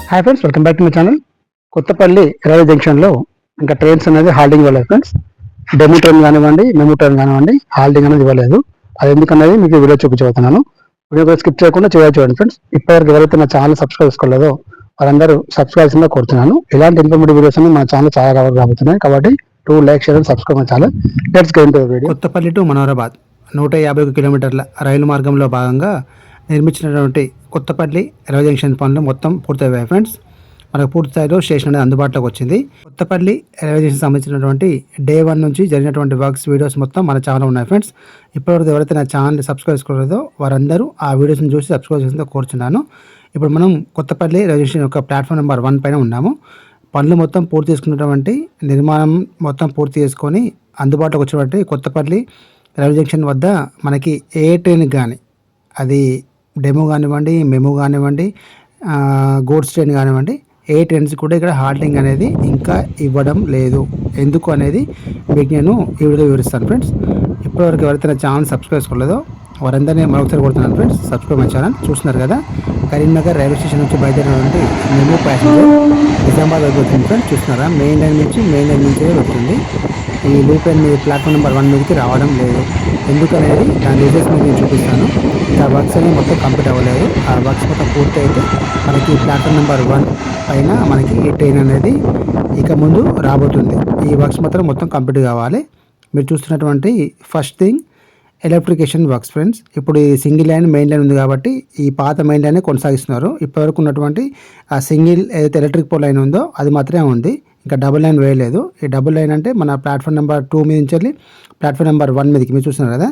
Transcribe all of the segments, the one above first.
Hi friends, welcome back to my channel. Kothapalli railway జంక్షన్లో ఇంకా trains అనేది హాల్టింగ్ ఇవ్వలేదు ఫ్రెండ్స్. డెమో ట్రైన్ కానివ్వండి, మెమో ట్రైన్ కానివ్వండి, హాల్టింగ్ అనేది ఇవ్వలేదు. అది ఎందుకనేది మీకు వీడియో చూపించబోతున్నాను. వీడియో స్కిప్ చేయకుండా చూడండి ఫ్రెండ్స్. ఇప్పటివరకు ఎవరైతే నా ఛానల్ సబ్స్క్రైబ్ చేసుకోలేదో వారందరూ సబ్స్క్రైబ్ కోరుతున్నాను. ఇలాంటి ఇన్ఫర్మేటివ్ వీడియోస్ మా ఛానల్ చాలా రాబోతున్నాయి కాబట్టి like, share and subscribe my channel. Let's go into the video. Kothapalli to Manoharabad 151 కిలోమీటర్ల రైలు మార్గంలో భాగంగా నిర్మించినటువంటి కొత్తపల్లి రైల్వే జంక్షన్ పనులు మొత్తం పూర్తయ్యాయి ఫ్రెండ్స్. మనకు పూర్తి స్థాయిలో స్టేషన్ అనేది అందుబాటులోకి వచ్చింది. కొత్తపల్లి రైల్వే జంక్షన్ సంబంధించినటువంటి డే 1 నుంచి జరిగినటువంటి వర్క్స్ వీడియోస్ మొత్తం మన ఛానల్ ఉన్నాయి ఫ్రెండ్స్. ఇప్పటివరకు ఎవరైతే నా ఛానల్ని సబ్స్క్రైబ్ చేసుకోలేదో వారందరూ ఆ వీడియోస్ని చూసి సబ్స్క్రైబ్ చేసిందో కోరుచున్నాను. ఇప్పుడు మనం కొత్తపల్లి రైల్వే జంక్షన్ యొక్క ప్లాట్ఫామ్ నెంబర్ 1 పైన ఉన్నాము. పనులు మొత్తం పూర్తి చేసుకున్నటువంటి నిర్మాణం మొత్తం పూర్తి చేసుకొని అందుబాటులోకి వచ్చినటువంటి కొత్తపల్లి రైల్వే జంక్షన్ వద్ద మనకి ఏ ట్రైన్కి కానీ, అది డెమో కానివ్వండి, మెమో కానివ్వండి, గూడ్స్ ట్రైన్ కానివ్వండి, ఏ ట్రైన్స్ కూడా ఇక్కడ హాల్టింగ్ అనేది ఇంకా ఇవ్వడం లేదు. ఎందుకు అనేది మీకు నేను ఈ వీడియో వివరిస్తాను ఫ్రెండ్స్. ఇప్పటివరకు ఎవరైతే నా ఛానల్ సబ్స్క్రైబ్ చేసుకోలేదో వారందరినీ మరొకసారి కొడుతున్నాను ఫ్రెండ్స్. Subscribe my channel. చూస్తున్నారు కదా, కరీంనగర్ రైల్వే స్టేషన్ నుంచి బయలుదేరినటువంటి మెమో ప్యాసింజర్ నిజామాబాద్ వెళ్తుంది ఫ్రెండ్స్. చూస్తున్నారా, మెయిన్ లైన్ నుంచి వెళ్తుంది. ఈ లూప్ లైన్ మీద ప్లాట్ఫామ్ నెంబర్ 1 మీదకి రావడం లేదు. ఎందుకనేది దాని రీజన్స్ మీద నేను చూపిస్తాను. ఆ వర్క్స్ అనేవి మొత్తం కంప్లీట్ అవ్వలేదు. ఆ వర్క్స్ మొత్తం పూర్తి అయితే మనకి ప్లాట్ఫామ్ నెంబర్ 1 పైన మనకి ఈ ట్రైన్ అనేది ఇక ముందు రాబోతుంది. ఈ వర్క్స్ మొత్తం కంప్లీట్ కావాలి. మీరు చూస్తున్నటువంటి first thing electrification works friends. ఇప్పుడు ఈ సింగిల్ లైన్, మెయిన్ లైన్ ఉంది కాబట్టి ఈ పాత మెయిన్ లైన్ కొనసాగిస్తున్నారు. ఇప్పటివరకు ఉన్నటువంటి ఆ సింగిల్ ఏదైతే ఎలక్ట్రిక్ పోల్ లైన్ ఉందో అది మాత్రమే ఉంది. ఇంకా డబుల్ లైన్ వేయలేదు. ఈ డబుల్ లైన్ అంటే మన ప్లాట్ఫామ్ నెంబర్ 2 మీద నుంచి వెళ్ళి ప్లాట్ఫామ్ నెంబర్ 1 మీదకి మీరు చూస్తున్నారు కదా,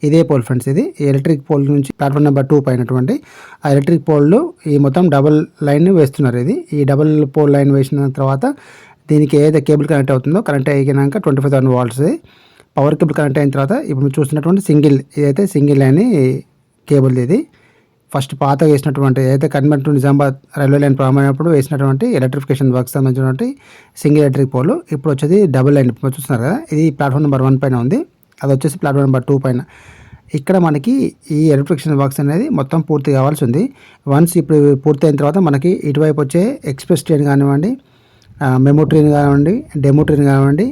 ఇదే పోల్ ఫ్రెండ్స్. ఇది ఎలక్ట్రిక్ పోల్ నుంచి ప్లాట్ఫామ్ నెంబర్ 2 పైనటువంటి ఆ ఎలక్ట్రిక్ పోల్లు ఈ మొత్తం డబుల్ లైన్ వేస్తున్నారు. ఈ డబుల్ పోల్ లైన్ వేసిన తర్వాత దీనికి ఏదైతే కేబుల్ కనెక్ట్ అవుతుందో, కనెక్ట్ అయినాక 25,000 వాల్ట్స్ పవర్ కేబుల్ కనెక్ట్ అయిన తర్వాత ఇప్పుడు మీరు చూస్తున్నటువంటి ఇదైతే సింగిల్ లైన్ కేబుల్. ఇది ఫస్ట్ పాత వేసినటువంటి ఏదైతే కన్వర్ట్ నిజామాబాద్ రైల్వే లైన్ ప్రారంభమైనప్పుడు వేసినటువంటి ఎలక్ట్రిఫికేషన్ వర్క్స్ సంబంధించినటువంటి సింగిల్ ఎలక్ట్రిక్ పోల్. ఇప్పుడు వచ్చేది డబుల్ లైన్ చూస్తున్నారు కదా, ఇది ప్లాట్ఫామ్ నెంబర్ 1 పైన ఉంది. అది వచ్చేసి ప్లాట్ఫామ్ నెంబర్ 2 పైన. ఇక్కడ మనకి ఈ ఎలక్ట్రిఫికేషన్ వర్క్స్ అనేది మొత్తం పూర్తి కావాల్సి ఉంది. వన్స్ ఇప్పుడు పూర్తి అయిన తర్వాత మనకి ఇటువైపు వచ్చే ఎక్స్ప్రెస్ ట్రైన్ కానివ్వండి, మెమో ట్రైన్ కానివ్వండి, డెమో ట్రైన్ కానివ్వండి,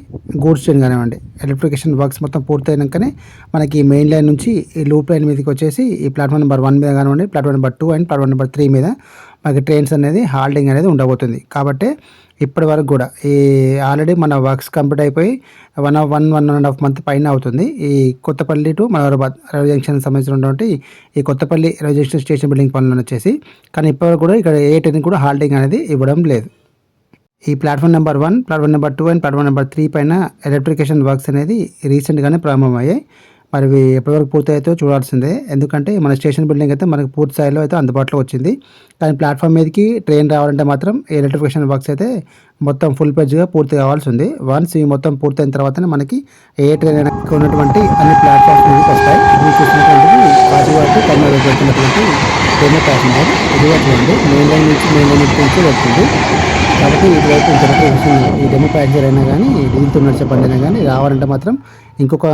గూడ్స్ ట్రైన్ కానివ్వండి, ఎలక్ట్రిఫికేషన్ వర్క్స్ మొత్తం పూర్తయినాకనే మనకి మెయిన్ లైన్ నుంచి ఈ లూప్ లైన్ మీదకి వచ్చేసి ఈ ప్లాట్ఫామ్ నెంబర్ 1 మీద కానివ్వండి, platform number 2 and platform number 3 మీద మనకి ట్రైన్స్ అనేది హాల్టింగ్ అనేది ఉండబోతుంది. కాబట్టి ఇప్పటి వరకు కూడా ఈ ఆల్రెడీ మన వర్క్స్ కంప్లీట్ అయిపోయి 1.5 మంత్ పైన అవుతుంది. ఈ Kothapalli to Manoharabad railway junction సంబంధించినటువంటి ఈ Kothapalli railway junction station building పనులను వచ్చేసి, కానీ ఇప్పటివరకు కూడా ఇక్కడ ఏ ట్రైన్ కూడా హాల్టింగ్ అనేది ఇవ్వడం లేదు. ఈ platform number 1, platform number 2 and platform number 3 పైన ఎలక్ట్రిఫికేషన్ వర్క్స్ అనేది రీసెంట్గానే ప్రారంభమయ్యాయి. మరి ఎప్పటివరకు పూర్తి అయితే చూడాల్సిందే. ఎందుకంటే మన స్టేషన్ బిల్డింగ్ అయితే మనకు పూర్తి స్థాయిలో అయితే అందుబాటులో వచ్చింది. కానీ ప్లాట్ఫామ్ మీదకి ట్రైన్ రావాలంటే మాత్రం ఎలక్ట్రిఫికేషన్ వర్క్స్ అయితే మొత్తం ఫుల్ పేజ్గా పూర్తి కావాల్సి ఉంది. వన్స్ ఈ మొత్తం పూర్తయిన తర్వాతనే మనకి ఏ ట్రైన్ అయినా ఉన్నటువంటి అన్ని ప్లాట్ఫామ్స్ మీదకి వస్తాయి. మీరు చూసినటువంటి కాజీవాడ కర్నూలు వెళ్తున్నటువంటి ట్రైన్ ప్యాసింజర్ ఇదిగా చూడండి, మెయిన్ లైన్ నుంచి వెళ్తుంది. కాబట్టి ఇటువైపు ఈ డెమో ప్యాసింజర్ అయినా కానీ, డీజిల్తో నడిచే బండి అయినా కానీ రావాలంటే మాత్రం ఇంకొక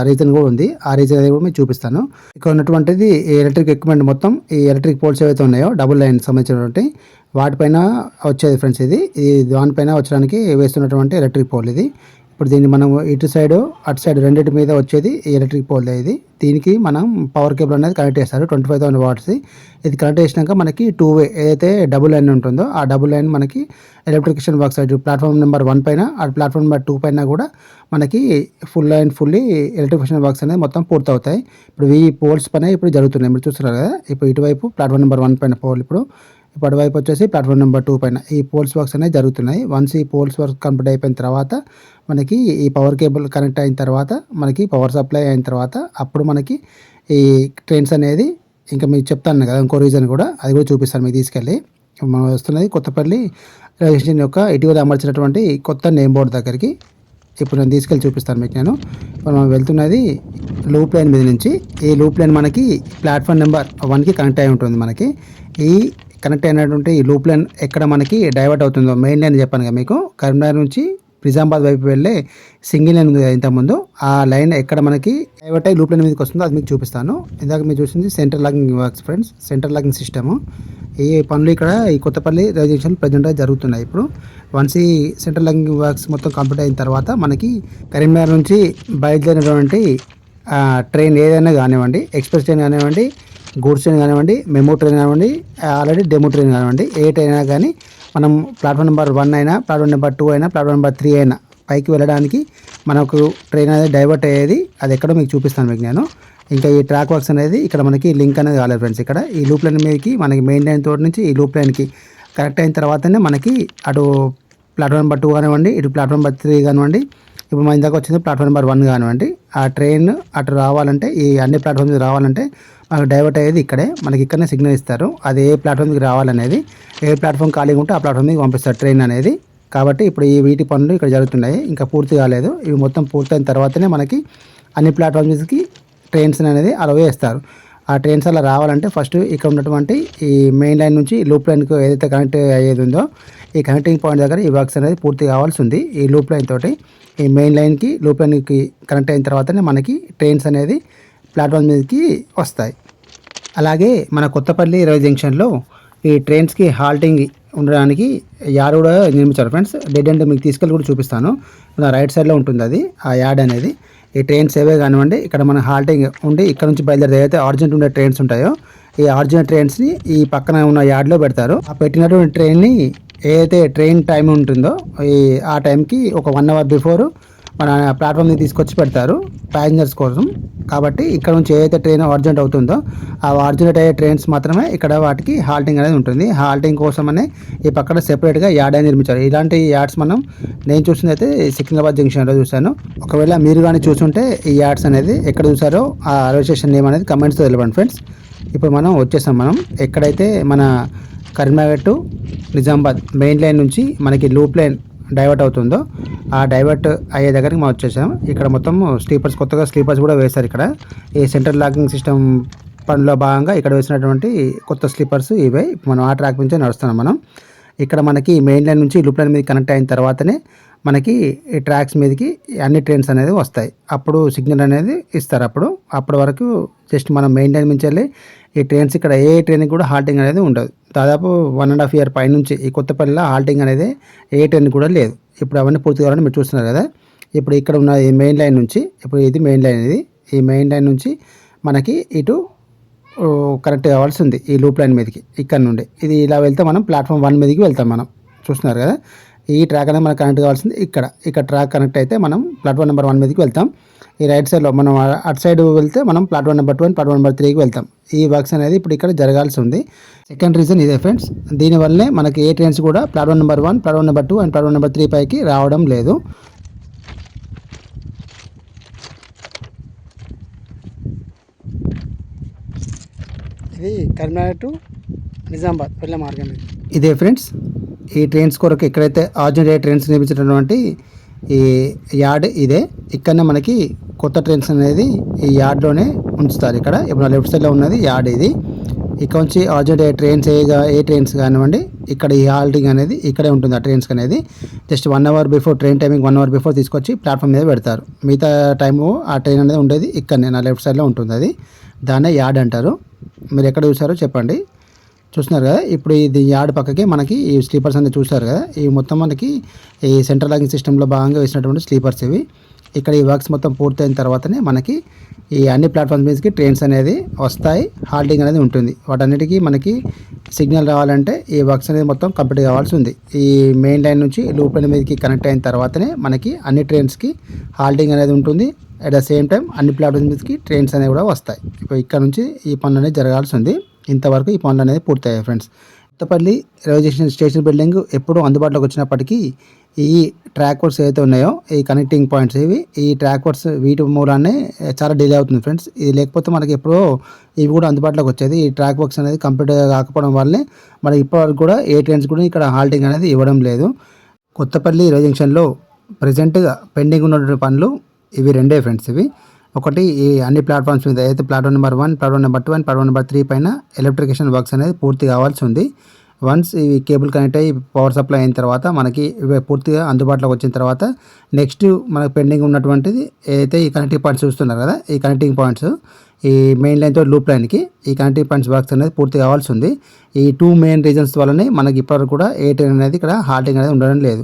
రీజన్ కూడా ఉంది. ఆ రీజన్ అనేది కూడా మీకు చూపిస్తాను. ఇక్కడ ఉన్నటువంటిది ఈ ఎలక్ట్రిక్ ఎక్విప్మెంట్ మొత్తం ఈ ఎలక్ట్రిక్ పోల్స్ ఏవైతే ఉన్నాయో డబుల్ లైన్ సంబంధించినటువంటి వాటిపైన వచ్చేది ఫ్రెండ్స్. ఇది దానిపైన వచ్చడానికి వేస్తున్నటువంటి ఎలక్ట్రిక్ పోల్ ఇది. ఇప్పుడు దీన్ని మనం ఇటు సైడ్ అటు సైడ్ రెండింటి మీద వచ్చేది ఈ ఎలక్ట్రిక్ పోల్. ఇది దీనికి మనం పవర్ కేబుల్ అనేది కనెక్ట్ చేస్తారు 25,000 వాట్స్. ఇది కనెక్ట్ చేసినాక మనకి 2 వే ఏదైతే డబుల్ లైన్ ఉంటుందో ఆ డబుల్ లైన్ మనకి electrification works side platform number 1 పైన, ఆ ప్లాట్ఫామ్ నెంబర్ 2 పైన కూడా మనకి ఫుల్లీ ఎలక్ట్రిఫికేషన్ వర్క్స్ అనేది మొత్తం పూర్తవుతాయి. ఇప్పుడు ఈ పోల్స్ పైన ఇప్పుడు జరుగుతున్నాయి. మీరు చూస్తున్నారు కదా, ఇప్పుడు ఇటువైపు ప్లాట్ఫామ్ నెంబర్ 1 పైన పోల్, ఇప్పుడు అటువైపు వచ్చేసి ప్లాట్ఫామ్ నెంబర్ 2 పైన ఈ పోల్స్ వర్క్స్ అనేవి జరుగుతున్నాయి. వన్స్ ఈ పోల్స్ వర్క్ కంప్లీట్ అయిపోయిన తర్వాత మనకి ఈ పవర్ కేబుల్ కనెక్ట్ అయిన తర్వాత, మనకి పవర్ సప్లై అయిన తర్వాత అప్పుడు మనకి ఈ ట్రైన్స్ అనేది ఇంకా మీకు చెప్తాను కదా, ఇంకో రీజన్ కూడా అది కూడా చూపిస్తాను మీకు తీసుకెళ్ళి. మనం వస్తున్నది కొత్తపల్లి రైల్వే స్టేషన్ యొక్క ఇటీవల అమర్చినటువంటి కొత్త నేమ్ బోర్డు దగ్గరికి. ఇప్పుడు నేను తీసుకెళ్ళి చూపిస్తాను మీకు. ఇప్పుడు మనం వెళ్తున్నది లూప్ లైన్ మీద నుంచి. ఈ లూప్ లైన్ మనకి ప్లాట్ఫామ్ నెంబర్ 1కి కనెక్ట్ అయి ఉంటుంది. మనకి ఈ కనెక్ట్ అయినటువంటి ఈ లూప్ లైన్ ఎక్కడ మనకి డైవర్ట్ అవుతుందో మెయిన్ లైన్ చెప్పాను కదా మీకు, కరీంనగర్ నుంచి నిజామాబాద్ వైపు వెళ్ళే సింగిల్ లైన్ ఉంది కదా ఇంతకుముందు, ఆ లైన్ ఎక్కడ మనకి డైవర్ట్ అయ్యి లూప్ లైన్ మీదకి వస్తుందో అది మీకు చూపిస్తాను. ఇందాక మీరు చూసింది center logging works friends, center logging system. ఈ పనులు ఇక్కడ ఈ కొత్తపల్లి రైల్వే జంక్షన్ ప్రజెంట్గా జరుగుతున్నాయి. ఇప్పుడు వన్స్ ఈ సెంటర్ లాగింగ్ వర్క్స్ మొత్తం కంప్లీట్ అయిన తర్వాత మనకి కరీంనగర్ నుంచి బయలుదేరినటువంటి ట్రైన్ ఏదైనా కానివ్వండి, ఎక్స్ప్రెస్ ట్రైన్ కానివ్వండి, గూడ్స్ ట్రైన్ కానివ్వండి, మెమో ట్రైన్ కానివ్వండి, ఆల్రెడీ డెమో ట్రైన్ కానివ్వండి, ఏ ట్రైన్ అయినా కానీ మనం ప్లాట్ఫామ్ నెంబర్ 1 అయినా, ప్లాట్ఫామ్ నెంబర్ 2 అయినా, ప్లాట్ఫామ్ నెంబర్ 3 అయినా పైకి వెళ్ళడానికి మనకు ట్రైన్ అనేది డైవర్ట్ అయ్యేది అది ఎక్కడో మీకు చూపిస్తాను మీకు నేను. ఇంకా ఈ ట్రాక్ వర్క్స్ అనేది ఇక్కడ మనకి లింక్ అనేది కాలేదు ఫ్రెండ్స్. ఇక్కడ ఈ లూప్ లైన్ మీదకి మనకి మెయిన్ లైన్ తోటి నుంచి ఈ లూప్ లైన్కి కనెక్ట్ అయిన తర్వాతనే మనకి అటు ప్లాట్ఫామ్ నెంబర్ 2 కానివ్వండి, ఇటు ప్లాట్ఫామ్ నెంబర్ 3 కానివ్వండి, ఇప్పుడు మన ఇందాక వచ్చింది ప్లాట్ఫామ్ నెంబర్ 1 కానివ్వండి, ఆ ట్రైన్ అటు రావాలంటే ఈ అన్ని ప్లాట్ఫామ్స్కి రావాలంటే మనకు డైవర్ట్ అయ్యేది ఇక్కడే. మనకి ఇక్కడనే సిగ్నల్ ఇస్తారు అది ఏ ప్లాట్ఫామ్కి రావాలనేది, ఏ ప్లాట్ఫామ్ ఖాళీగా ఉంటే ఆ ప్లాట్ఫామ్కి పంపిస్తారు ట్రైన్ అనేది. కాబట్టి ఇప్పుడు ఈ వీటి పనులు ఇక్కడ జరుగుతున్నాయి, ఇంకా పూర్తి కాలేదు. ఇవి మొత్తం పూర్తయిన తర్వాతనే మనకి అన్ని ప్లాట్ఫామ్స్కి ట్రైన్స్ అనేది అలా వేస్తారు. ఆ ట్రైన్స్ అలా రావాలంటే ఫస్ట్ ఇక్కడ ఉన్నటువంటి ఈ మెయిన్ లైన్ నుంచి లూప్ లైన్కి ఏదైతే కనెక్ట్ అయ్యేది ఉందో ఈ కనెక్టింగ్ పాయింట్ దగ్గర ఈ వర్క్స్ అనేది పూర్తి కావాల్సి ఉంది. ఈ లూప్ లైన్ తోటి ఈ మెయిన్ లైన్కి లూప్ లైన్కి కనెక్ట్ అయిన తర్వాతనే మనకి ట్రైన్స్ అనేది ప్లాట్ఫామ్ మీదకి వస్తాయి. అలాగే మన కొత్తపల్లి రైల్వే జంక్షన్లో ఈ ట్రైన్స్కి హాల్టింగ్ ఉండడానికి యార్డ్ కూడా నిర్మించారు ఫ్రెండ్స్. డెడ్ ఎండ్ మీకు తీసుకెళ్ళి కూడా చూపిస్తాను. మన రైట్ సైడ్లో ఉంటుంది అది ఆ యార్డ్ అనేది. ఈ ట్రైన్స్ ఏవే కానివ్వండి ఇక్కడ మన హాల్టింగ్ ఉండి ఇక్కడ నుంచి బయలుదేరి ఏదైతే అర్జెంట్ ఉండే ట్రైన్స్ ఉంటాయో ఈ అర్జెంట్ ట్రైన్స్ని ఈ పక్కన ఉన్న యార్డ్లో పెడతారు. ఆ పెట్టినటువంటి ట్రైన్ని ఏదైతే ట్రైన్ టైం ఉంటుందో ఆ టైంకి ఒక 1 అవర్ బిఫోర్ మన ప్లాట్ఫామ్ని తీసుకొచ్చి పెడతారు ప్యాసింజర్స్ కోసం. కాబట్టి ఇక్కడ నుంచి ఏదైతే ట్రైన్ అర్జెంట్ అవుతుందో ఆ అర్జెంట్ అయ్యే ట్రైన్స్ మాత్రమే ఇక్కడ వాటికి హాల్టింగ్ అనేది ఉంటుంది. హాల్టింగ్ కోసమనే ఈ పక్కన సెపరేట్గా యార్డ్ అనేది నిర్మించారు. ఇలాంటి యార్డ్స్ నేను చూసింది అయితే సికింద్రాబాద్ జంక్షన్లో చూశాను. ఒకవేళ మీరు కానీ చూసుంటే ఈ యార్డ్స్ అనేది ఎక్కడ చూసారో ఆ రైల్వే స్టేషన్ నేమ్ అనేది కమెంట్స్తో తెలియండి ఫ్రెండ్స్. ఇప్పుడు మనం వచ్చేసాం. మనం ఎక్కడైతే మన Karimnagar to Nizamabad main line నుంచి మనకి లూప్ లైన్ డైవర్ట్ అవుతుందో ఆ డైవర్ట్ అయ్యే దగ్గరికి మనం వచ్చేసాం. ఇక్కడ మొత్తం స్లీపర్స్, కొత్తగా స్లీపర్స్ కూడా వేశారు. ఇక్కడ ఈ సెంట్రల్ లాకింగ్ సిస్టమ్ పనిలో భాగంగా ఇక్కడ వేసినటువంటి కొత్త స్లీపర్స్ ఇవే. మనం ఆ ట్రాక్ నుంచే నడుస్తున్నాం. మనం ఇక్కడ మనకి మెయిన్ లైన్ నుంచి లూప్ లైన్ మీద కనెక్ట్ అయిన తర్వాతనే మనకి ఈ ట్రాక్స్ మీదకి అన్ని ట్రైన్స్ అనేది వస్తాయి. అప్పుడు సిగ్నల్ అనేది ఇస్తారు. అప్పటి వరకు జస్ట్ మనం మెయిన్ లైన్ నుంచి వెళ్ళి ఈ ట్రైన్స్ ఇక్కడ ఏ ట్రైన్కి కూడా హాల్టింగ్ అనేది ఉండదు. దాదాపు 1.5 year పైనుంచి ఈ కొత్తపల్లిలో హాల్టింగ్ అనేది ఏ ట్రైన్ కూడా లేదు. ఇప్పుడు అవన్నీ పూర్తి కావాలని మీరు చూస్తున్నారు కదా. ఇప్పుడు ఇక్కడ ఉన్న ఈ మెయిన్ లైన్ నుంచి, ఇప్పుడు ఇది మెయిన్ లైన్, ఈ మెయిన్ లైన్ నుంచి మనకి ఇటు కనెక్ట్ కావాల్సి ఉంది ఈ లూప్ లైన్ మీదకి. ఇక్కడ నుండి ఇది ఇలా వెళ్తే మనం ప్లాట్ఫామ్ 1 మీదకి వెళ్తాం. మనం చూస్తున్నారు కదా ఈ ట్రాక్ అనేది మనకు కనెక్ట్ కావాల్సింది ఇక్కడ ట్రాక్ కనెక్ట్ అయితే మనం ప్లాట్ఫామ్ నెంబర్ 1 మీదకి వెళ్తాం. ఈ రైట్ సైడ్లో మనం అటు సైడ్ వెళ్తే మనం platform number 2 and platform number 3కి వెళ్తాం. ఈ వర్క్స్ అనేది ఇప్పుడు ఇక్కడ జరగాల్సి ఉంది. సెకండ్ రీజన్ ఇదే ఫ్రెండ్స్. దీనివల్లనే మనకి ఏ ట్రైన్స్ కూడా platform number 1, platform number 2 and platform number 3 పైకి రావడం లేదు. ఇది కరీంనగర్ టు నిజామాబాద్ వెళ్ళే మార్గం ఇదే ఫ్రెండ్స్. ఈ ట్రైన్స్ కొరకు ఎక్కడైతే అర్జెంట్ ట్రైన్స్ నిర్మించినటువంటి ఈ యార్డ్ ఇదే. ఇక్కడనే మనకి కొత్త ట్రైన్స్ అనేది ఈ యార్డ్లోనే ఉంచుతారు. ఇక్కడ ఇప్పుడు లెఫ్ట్ సైడ్లో ఉన్నది యార్డ్ ఇది. ఇక్కడ నుంచి అర్జెంట్ ట్రైన్స్ ఏ ట్రైన్స్ కానివ్వండి ఇక్కడ ఈ హాల్టింగ్ అనేది ఇక్కడే ఉంటుంది. ఆ ట్రైన్స్కి అనేది just 1 hour before train timing 1 hour before తీసుకొచ్చి ప్లాట్ఫామ్ మీద పెడతారు. మిగతా టైము ఆ ట్రైన్ అనేది ఉండేది ఇక్కడనే నా లెఫ్ట్ సైడ్లో ఉంటుంది. అది దాన్నే యార్డ్ అంటారు. మీరు ఎక్కడ చూసారో చెప్పండి. చూస్తున్నారు కదా ఇప్పుడు ఇది యార్డ్ పక్కకి మనకి ఈ స్లీపర్స్ అనేది చూస్తారు కదా. ఇవి మొత్తం మనకి ఈ సెంట్రల్ లాగింగ్ సిస్టంలో భాగంగా వేసినటువంటి స్లీపర్స్ ఇవి. ఇక్కడ ఈ వర్క్స్ మొత్తం పూర్తయిన తర్వాతనే మనకి ఈ అన్ని ప్లాట్ఫామ్స్ మీదకి ట్రైన్స్ అనేది వస్తాయి. హాల్టింగ్ అనేది ఉంటుంది. వాటన్నిటికీ మనకి సిగ్నల్ రావాలంటే ఈ వర్క్స్ అనేది మొత్తం కంప్లీట్ కావాల్సి ఉంది. ఈ మెయిన్ లైన్ నుంచి లూప్ లైన్ మీదకి కనెక్ట్ అయిన తర్వాతనే మనకి అన్ని ట్రైన్స్కి హాల్టింగ్ అనేది ఉంటుంది. అట్ ద సేమ్ టైం అన్ని ప్లాట్ఫామ్స్ మీదకి ట్రైన్స్ అనేవి కూడా వస్తాయి. ఇప్పుడు ఇక్కడ నుంచి ఈ పనులు అనేది జరగాల్సి ఉంది. ఇంతవరకు ఈ పనులు అనేది పూర్తయ్యాయి friends. Kothapalli railway station building ఎప్పుడూ అందుబాటులోకి వచ్చినప్పటికీ ఈ ట్రాక్ వర్క్స్ ఏవైతే ఉన్నాయో ఈ కనెక్టింగ్ పాయింట్స్ ఈ ట్రాక్ వర్క్స్ వీటి మూలానే చాలా డిలే అవుతుంది ఫ్రెండ్స్. ఇది లేకపోతే మనకి ఎప్పుడో ఇవి కూడా అందుబాటులోకి వచ్చేది. ఈ ట్రాక్ వర్క్స్ అనేది కంప్లీట్ కాకపోవడం వల్లే మనకి ఇప్పటివరకు కూడా ఏ ట్రైన్స్ కూడా ఇక్కడ హాల్టింగ్ అనేది ఇవ్వడం లేదు. కొత్తపల్లి రైల్వే జంక్షన్లో ప్రజెంట్గా పెండింగ్ ఉన్నటువంటి పనులు ఇవి రెండే ఫ్రెండ్స్. ఇవి ఒకటి ఈ అన్ని ప్లాట్ఫామ్స్ మీద అయితే platform number 1, platform number 2 and platform number 3 పైన ఎలక్ట్రికేషన్ వర్క్స్ అనేది పూర్తి కావాల్సి ఉంది. వన్స్ ఈ కేబుల్ కనెక్ట్ అయ్యి పవర్ సప్లై అయిన తర్వాత మనకి ఇవి పూర్తిగా అందుబాటులోకి వచ్చిన తర్వాత నెక్స్ట్ మనకు పెండింగ్ ఉన్నటువంటిది ఏదైతే ఈ కనెక్టింగ్ పాయింట్స్ చూస్తున్నారు కదా, ఈ కనెక్టింగ్ పాయింట్స్ ఈ మెయిన్ లైన్తో లూప్ లైన్కి ఈ కనెక్టింగ్ పాయింట్స్ వర్క్స్ అనేది పూర్తి కావాల్సి ఉంది. ఈ 2 మెయిన్ రీజన్స్ వల్లనే మనకి ఇప్పటివరకు కూడా ఏ ట్రైన్ అనేది ఇక్కడ హాల్టింగ్ అనేది ఉండడం లేదు.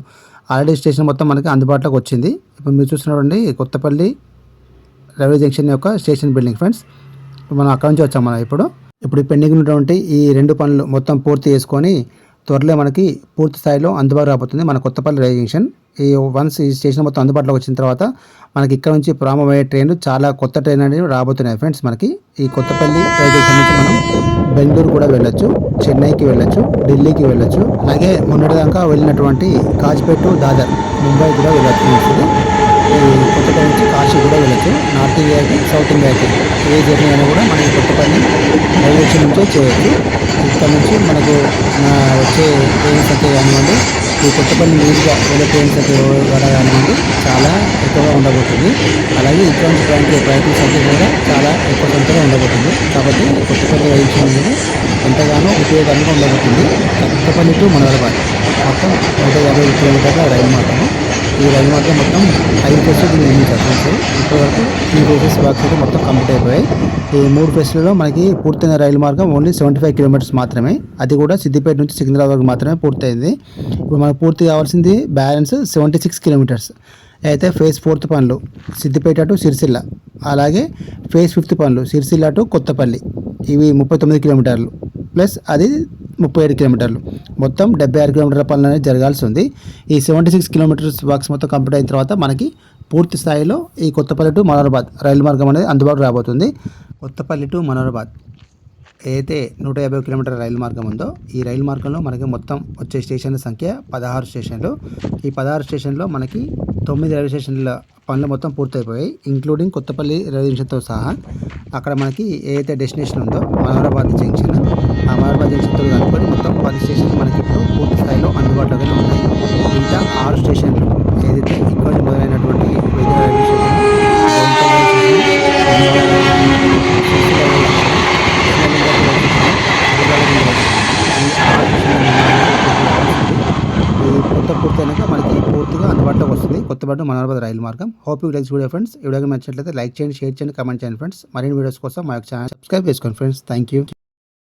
ఆల్రెడీ స్టేషన్ మొత్తం మనకి అందుబాటులోకి వచ్చింది. ఇప్పుడు మీరు చూస్తున్నటువంటి కొత్తపల్లి రైల్వే జంక్షన్ యొక్క స్టేషన్ బిల్డింగ్ ఫ్రెండ్స్. మనం అక్కడ నుంచి వచ్చాం. మనం ఇప్పుడు పెండింగ్ ఉన్నటువంటి ఈ 2 పనులు మొత్తం పూర్తి చేసుకొని త్వరలో మనకి పూర్తి స్థాయిలో అందుబాటు రాబోతుంది మన కొత్తపల్లి రైల్వే జంక్షన్. ఈ వన్స్ ఈ స్టేషన్ మొత్తం అందుబాటులోకి వచ్చిన తర్వాత మనకి ఇక్కడ నుంచి ప్రారంభమయ్యే ట్రైన్లు చాలా కొత్త ట్రైన్ అనేవి రాబోతున్నాయి ఫ్రెండ్స్. మనకి ఈ కొత్తపల్లి రైల్వే జంక్షన్ నుంచి మనం బెంగళూరు కూడా వెళ్ళొచ్చు, చెన్నైకి వెళ్ళొచ్చు, ఢిల్లీకి వెళ్ళొచ్చు, అలాగే మొన్నటిదాకా వెళ్ళినటువంటి కాజ్పేట్ దాదర్ ముంబై కూడా వెళ్ళొచ్చు. ఈ కొత్తపల్లి నుంచి కాశీ కూడా వెళ్ళొచ్చు. నార్త్ ఇండియాకి సౌత్ ఇండియాకి ఏ జర్నీ అయినా కూడా మనం కొత్తపల్లి రైల్వే స్టేషన్ నుంచే చేయొచ్చు. ఇక్కడ నుంచి మనకు వచ్చే ట్రైన్స్ అయితే కానివ్వండి, ఈ కొత్తపల్లి మీదుగా వెళ్ళే ట్రైన్స్ అయితే కూడా కానివ్వండి చాలా ఎక్కువగా ఉండబోతుంది. అలాగే ఇక్కడ నుంచి ప్రయాణికుల సంఖ్య కూడా చాలా ఎక్కువ సంఖ్యలో ఉండబోతుంది. కాబట్టి కొత్తపల్లి రైలు స్టేషన్ అనేది ఎంతగానో ఉపయోగకరంగా ఉండబోతుంది. కొత్తపల్లి టు మనోహరాబాద్ మొత్తం 150 కిలోమీటర్ల రైలు మార్గము. ఈ రైలు మార్గం మొత్తం 5 ఫేస్లు నిర్మించారు ఫ్రెండ్స్. ఇప్పటివరకు 3 ఫేసెస్ వర్క్స్ అయితే మొత్తం కంప్లీట్ అయిపోయాయి. ఈ 3 ఫేస్లలో మనకి పూర్తయిన రైలు మార్గం ఓన్లీ 75 కిలోమీటర్స్ మాత్రమే. అది కూడా సిద్దిపేట నుంచి సికింద్రాబాద్ వరకు మాత్రమే పూర్తయింది. ఇప్పుడు మనకు పూర్తి కావాల్సింది బ్యాలెన్స్ 76 కిలోమీటర్స్. అయితే ఫేజ్ 4 పనులు సిద్దిపేట టు సిరిసిల్ల, అలాగే ఫేజ్ 5 పనులు సిరిసిల్ల టు కొత్తపల్లి, ఇవి 39 కిలోమీటర్లు ప్లస్ అది 37 కిలోమీటర్లు, మొత్తం 76 కిలోమీటర్ల పనులు అనేది జరగాల్సి ఉంది. ఈ 76 కిలోమీటర్స్ వర్క్స్ మొత్తం కంప్లీట్ అయిన తర్వాత మనకి పూర్తి స్థాయిలో ఈ కొత్తపల్లి టు మనోహరాబాద్ రైలు మార్గం అనేది అందుబాటులో రాబోతుంది. కొత్తపల్లి టు మనోహరాబాద్ ఏదైతే 150 కిలోమీటర్ల రైలు మార్గం ఉందో ఈ రైలు మార్గంలో మనకి మొత్తం వచ్చే స్టేషన్ల సంఖ్య 16 స్టేషన్లు. ఈ 16 స్టేషన్లో మనకి 9 రైల్వే స్టేషన్ల పనులు మొత్తం పూర్తయిపోయాయి, ఇంక్లూడింగ్ కొత్తపల్లి రైల్వే జంక్షన్తో సహా. అక్కడ మనకి ఏదైతే డెస్టినేషన్ ఉందో మనోహరాబాద్ జంక్షన్, ఆ మనోహరాబాద్ జంక్షన్తో కనుక్కొని మొత్తం 10 స్టేషన్లు మనకి ఇప్పుడు పూర్తి స్థాయిలో అందుబాటులోనే ఉన్నాయి. ఇంకా 6 స్టేషన్లు ఏదైతే ఇక్కడ మొదలైనటువంటి వేదిక రైల్వే స్టేషన్, కొత్త పూర్తయినాక మనకి పూర్తిగా అందుబాటులోకి వస్తుంది కొత్తపల్లి మనోహరాబాద్ రైలు మార్గం. Hope you like video friends. ఈ వీడియో నచ్చినట్లయితే లైక్ చేయండి, షేర్ చేయండి, కామెంట్ చేయండి ఫ్రెండ్స్. మరిన్ని వీడియోస్ కోసం మా యొక్క ఛానల్ సబ్స్క్రైబ్ చేసుకోండి ఫ్రెండ్స్. Thank you.